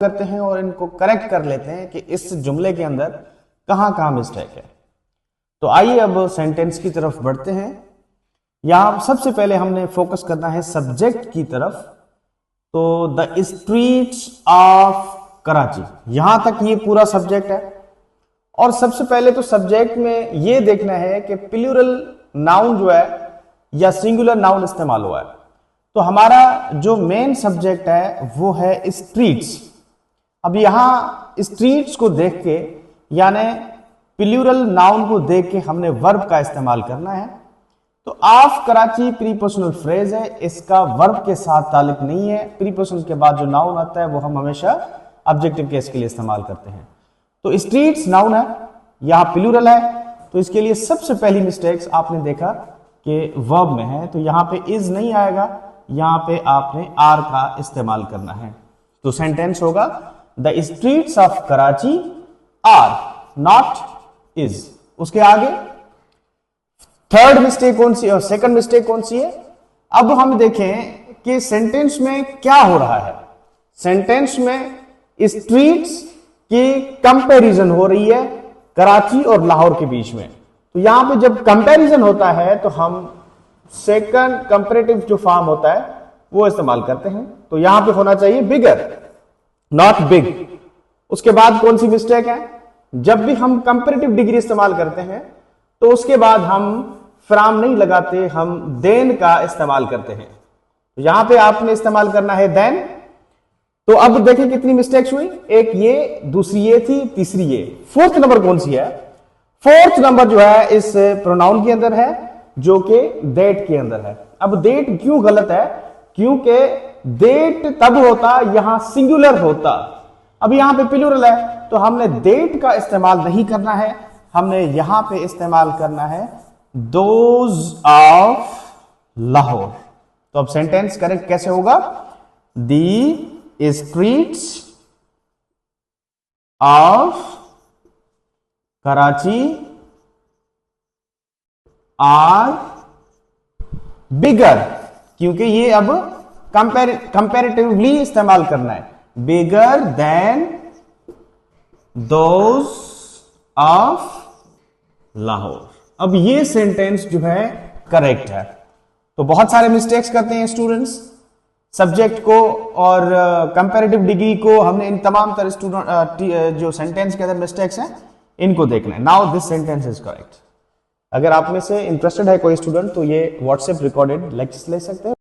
करते हैं और इनको करेक्ट कर लेते हैं कि इस जुमले के अंदर कहां कहां मिस्टेक है। तो आइए अब सेंटेंस की तरफ बढ़ते हैं। यहां सबसे पहले हमने फोकस करना है सब्जेक्ट की तरफ। तो द स्ट्रीट्स ऑफ कराची, यहां तक ये पूरा सब्जेक्ट है। और सबसे पहले तो सब्जेक्ट में ये देखना है कि प्लूरल नाउन जो है या सिंगुलर नाउन इस्तेमाल हुआ है। तो हमारा जो मेन सब्जेक्ट है वो है स्ट्रीट्स। अब यहां स्ट्रीट्स को देख के यानी प्लूरल नाउन को देख के हमने वर्ब का इस्तेमाल करना है। तो ऑफ कराची प्रीपोजिशनल फ्रेज है, इसका वर्ब के साथ ताल्लुक नहीं है। प्रीपोजिशन के बाद जो नाउन आता है वो हम हमेशा ऑब्जेक्टिव केस के लिए इस्तेमाल करते हैं। तो स्ट्रीट्स नाउन है, यहां प्लूरल है, तो इसके लिए सबसे पहली मिस्टेक्स आपने देखा कि वर्ब में है। तो यहां पे इज नहीं आएगा, यहां पे आपने आर का इस्तेमाल करना है। तो सेंटेंस होगा the streets of Karachi are not is. उसके आगे थर्ड मिस्टेक कौन सी और सेकंड मिस्टेक कौन सी है? अब हम देखें कि सेंटेंस में क्या हो रहा है। सेंटेंस में स्ट्रीट्स की कंपैरिजन हो रही है कराची और लाहौर के बीच में। तो यहां पे जब कंपैरिजन होता है तो हम सेकंड कंपैरेटिव जो फॉर्म होता है वो इस्तेमाल करते हैं। तो यहां पे होना चाहिए बिगर, नॉट बिग। उसके बाद कौन सी मिस्टेक है? जब भी हम कंपैरेटिव डिग्री इस्तेमाल करते हैं तो उसके बाद हम फ्रॉम नहीं लगाते, हम देन का इस्तेमाल करते हैं। तो यहां पे आपने इस्तेमाल करना है देन। तो अब देखें कितनी मिस्टेक्स हुई, एक ये, दूसरी ये थी, तीसरी ये। फोर्थ नंबर कौन सी है? फोर्थ नंबर जो है इस प्रोनाउन के अंदर है जो कि देट के अंदर है। अब देट क्यों गलत है? क्योंकि देट तब होता यहां सिंगुलर होता, अब यहां पे प्लूरल है तो हमने देट का इस्तेमाल नहीं करना है, हमने यहां पे इस्तेमाल करना है दोज ऑफ लाहौर। तो अब सेंटेंस करेक्ट कैसे होगा? The streets of Karachi are bigger, क्योंकि ये अब कंपैरेटिवली इस्तेमाल करना है, bigger than those of Lahore. अब ये सेंटेंस जो है करेक्ट है। तो बहुत सारे मिस्टेक्स करते हैं स्टूडेंट्स सब्जेक्ट को और कंपैरेटिव डिग्री को। हमने इन तमाम तरह स्टूडेंट जो सेंटेंस के अंदर मिस्टेक्स हैं इनको देखना है। Now this sentence is correct. अगर आप में से इंटरेस्टेड है कोई स्टूडेंट तो ये व्हाट्सएप रिकॉर्डेड लेक्चर्स ले सकते हैं।